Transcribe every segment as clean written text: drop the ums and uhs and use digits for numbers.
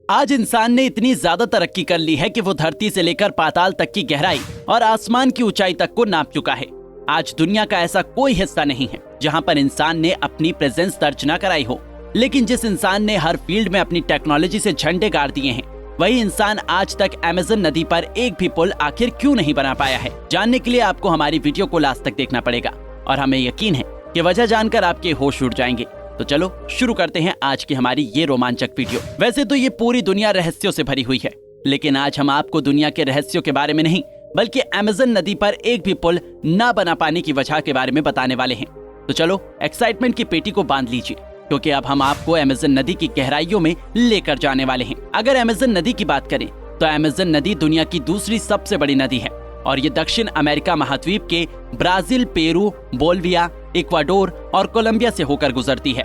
आज इंसान ने इतनी ज्यादा तरक्की कर ली है कि वो धरती से लेकर पाताल तक की गहराई और आसमान की ऊंचाई तक को नाप चुका है। आज दुनिया का ऐसा कोई हिस्सा नहीं है जहां पर इंसान ने अपनी प्रेजेंस दर्ज न कराई हो। लेकिन जिस इंसान ने हर फील्ड में अपनी टेक्नोलॉजी से झंडे गाड़ दिए हैं, वही इंसान आज तक अमेज़न नदी पर एक भी पुल आखिर क्यों नहीं बना पाया है। जानने के लिए आपको हमारी वीडियो को लास्ट तक देखना पड़ेगा और हमें यकीन है कि वजह जानकर आपके होश उड़ जाएंगे। तो चलो शुरू करते हैं आज की हमारी ये रोमांचक वीडियो। वैसे तो ये पूरी दुनिया रहस्यों से भरी हुई है, लेकिन आज हम आपको दुनिया के रहस्यों के बारे में नहीं बल्कि अमेज़न नदी पर एक भी पुल न बना पाने की वजह के बारे में बताने वाले हैं। तो चलो एक्साइटमेंट की पेटी को बांध लीजिए, क्योंकि अब हम आपको अमेज़न नदी की गहराइयों में लेकर जाने वाले हैं। अगर अमेज़न नदी की बात करें तो अमेज़न नदी दुनिया की दूसरी सबसे बड़ी नदी है और ये दक्षिण अमेरिका महाद्वीप के ब्राजील, पेरू, बोलिविया, इक्वाडोर और कोलंबिया से होकर गुजरती है।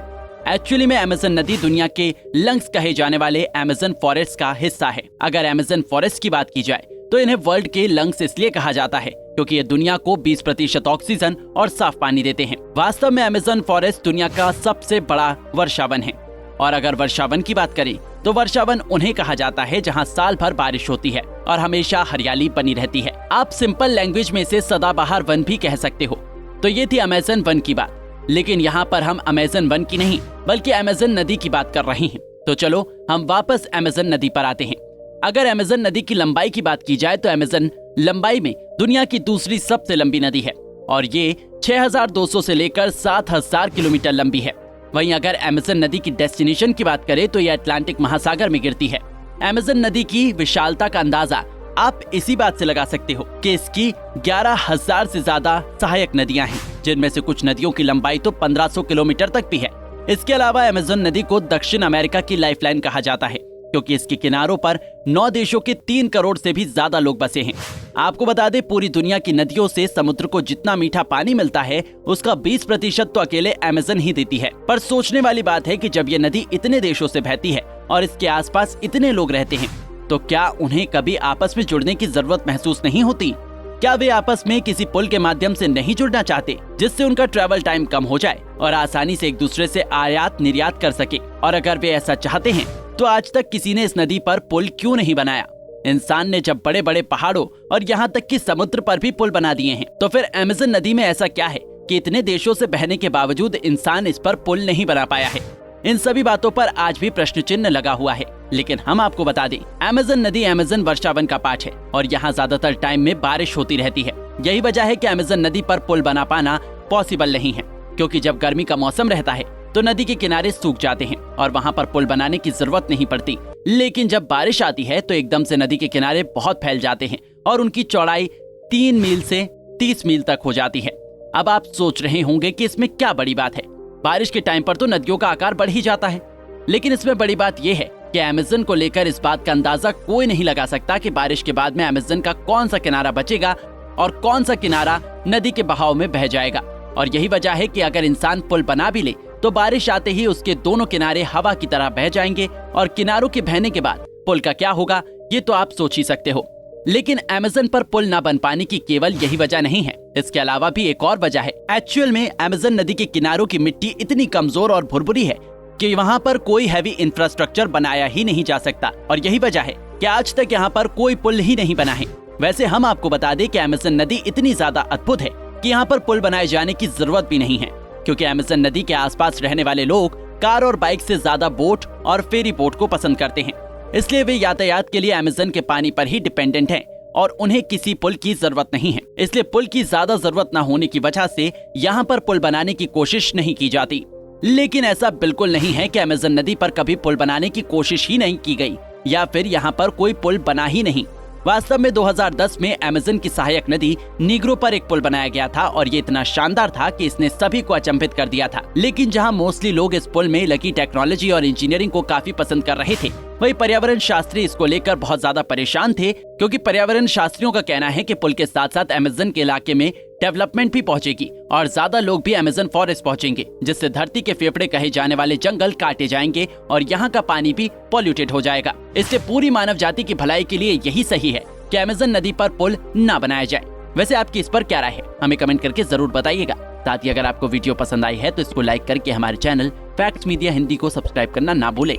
एक्चुअली में अमेज़न नदी दुनिया के लंग्स कहे जाने वाले अमेज़न फॉरेस्ट का हिस्सा है। अगर अमेज़न फॉरेस्ट की बात की जाए तो इन्हें वर्ल्ड के लंग्स इसलिए कहा जाता है क्योंकि ये दुनिया को 20% ऑक्सीजन और साफ पानी देते हैं। वास्तव में अमेज़न फॉरेस्ट दुनिया का सबसे बड़ा वर्षावन है। और अगर वर्षावन की बात करें तो वर्षावन उन्हें कहा जाता है जहां साल भर बारिश होती है और हमेशा हरियाली बनी रहती है। आप सिंपल लैंग्वेज में इसे सदाबहार वन भी कह सकते हो। तो ये थी अमेज़न वन की बात, लेकिन यहाँ पर हम अमेज़न वन की नहीं बल्कि अमेज़न नदी की बात कर रहे हैं। तो चलो हम वापस अमेज़न नदी पर आते हैं। अगर अमेज़न नदी की लंबाई की बात की जाए तो अमेज़न लंबाई में दुनिया की दूसरी सबसे लंबी नदी है और ये 6200 से लेकर 7000 किलोमीटर लंबी है। वहीं अगर अमेज़न नदी की डेस्टिनेशन की बात करें तो ये अटलांटिक महासागर में गिरती है। अमेज़न नदी की विशालता का अंदाजा आप इसी बात से लगा सकते हो कि इसकी 11,000 से ज्यादा सहायक नदियां हैं, जिनमें से कुछ नदियों की लंबाई तो 1500 किलोमीटर तक भी है। इसके अलावा अमेज़न नदी को दक्षिण अमेरिका की लाइफलाइन कहा जाता है क्योंकि इसके किनारों पर 9 देशों के 3 करोड़ से भी ज्यादा लोग बसे हैं। आपको बता दें, पूरी दुनिया की नदियों से समुद्र को जितना मीठा पानी मिलता है उसका 20% तो अकेले अमेज़न ही देती है। पर सोचने वाली बात है कि जब ये नदी इतने देशों से बहती है और इसके आसपास इतने लोग रहते हैं, तो क्या उन्हें कभी आपस में जुड़ने की जरूरत महसूस नहीं होती? क्या वे आपस में किसी पुल के माध्यम से नहीं जुड़ना चाहते, जिससे उनका ट्रैवल टाइम कम हो जाए और आसानी से एक दूसरे से आयात निर्यात कर सके? और अगर वे ऐसा चाहते हैं तो आज तक किसी ने इस नदी पर पुल क्यों नहीं बनाया? इंसान ने जब बड़े बड़े पहाड़ों और यहाँ तक कि समुद्र पर भी पुल बना दिए हैं, तो फिर अमेज़न नदी में ऐसा क्या है कि इतने देशों से बहने के बावजूद इंसान इस पर पुल नहीं बना पाया है? इन सभी बातों पर आज भी प्रश्न चिन्ह लगा हुआ है। लेकिन हम आपको बता दें, अमेज़न नदी अमेज़न वर्षावन का पार्ट है और यहाँ ज्यादातर टाइम में बारिश होती रहती है। यही वजह है कि अमेज़न नदी पर पुल बना पाना पॉसिबल नहीं है, क्योंकि जब गर्मी का मौसम रहता है तो नदी के किनारे सूख जाते हैं और वहाँ पर पुल बनाने की जरूरत नहीं पड़ती। लेकिन जब बारिश आती है तो एकदम से नदी के किनारे बहुत फैल जाते हैं और उनकी चौड़ाई 3 मील से 30 मील तक हो जाती है। अब आप सोच रहे होंगे कि इसमें क्या बड़ी बात है? बारिश के टाइम पर तो नदियों का आकार बढ़ ही जाता है, लेकिन इसमें बड़ी बात यह है कि अमेज़न को लेकर इस बात का अंदाजा कोई नहीं लगा सकता कि बारिश के बाद में अमेज़न का कौन सा किनारा बचेगा और कौन सा किनारा नदी के बहाव में बह जाएगा। और यही वजह है कि अगर इंसान पुल बना भी ले तो बारिश आते ही उसके दोनों किनारे हवा की तरह बह जाएंगे और किनारों के बहने के बाद पुल का क्या होगा ये तो आप सोच ही सकते हो। लेकिन अमेज़न पर पुल न बन पाने की केवल यही वजह नहीं है, इसके अलावा भी एक और वजह है। एक्चुअल में अमेज़न नदी के किनारों की मिट्टी इतनी कमजोर और भुरभुरी है कि वहाँ पर कोई हैवी इंफ्रास्ट्रक्चर बनाया ही नहीं जा सकता और यही वजह है कि आज तक यहाँ पर कोई पुल ही नहीं बना है। वैसे हम आपको बता दें कि अमेज़न नदी इतनी ज्यादा अद्भुत है कि यहाँ पर पुल बनाए जाने की जरूरत भी नहीं है, क्योंकि अमेज़न नदी के आसपास रहने वाले लोग कार और बाइक से ज्यादा बोट और फेरी बोट को पसंद करते हैं। इसलिए वे यातायात के लिए अमेज़न के पानी पर ही डिपेंडेंट हैं और उन्हें किसी पुल की जरूरत नहीं है। इसलिए पुल की ज्यादा जरूरत न होने की वजह से यहाँ पर पुल बनाने की कोशिश नहीं की जाती। लेकिन ऐसा बिल्कुल नहीं है कि अमेज़न नदी पर कभी पुल बनाने की कोशिश ही नहीं की गई या फिर यहाँ पर कोई पुल बना ही नहीं। वास्तव में 2010 में अमेज़न की सहायक नदी नीग्रो पर एक पुल बनाया गया था और ये इतना शानदार था कि इसने सभी को अचंभित कर दिया था। लेकिन जहां मोस्टली लोग इस पुल में लगी टेक्नोलॉजी और इंजीनियरिंग को काफी पसंद कर रहे थे, वही पर्यावरण शास्त्री इसको लेकर बहुत ज्यादा परेशान थे, क्योंकि पर्यावरण शास्त्रियों का कहना है कि पुल के साथ साथ अमेज़न के इलाके में डेवलपमेंट भी पहुंचेगी और ज्यादा लोग भी अमेज़न फॉरेस्ट पहुंचेंगे, जिससे धरती के फेफड़े कहे जाने वाले जंगल काटे जाएंगे और यहाँ का पानी भी पॉल्यूटेड हो जाएगा। इससे पूरी मानव जाति की भलाई के लिए यही सही है कि अमेज़न नदी पर पुल न बनाया जाए। वैसे आपकी इस पर क्या राय है, हमें कमेंट करके जरूर बताइएगा। साथ ही अगर आपको वीडियो पसंद आई है तो इसको लाइक करके हमारे चैनल फैक्ट्स मीडिया हिंदी को सब्सक्राइब करना ना भूले।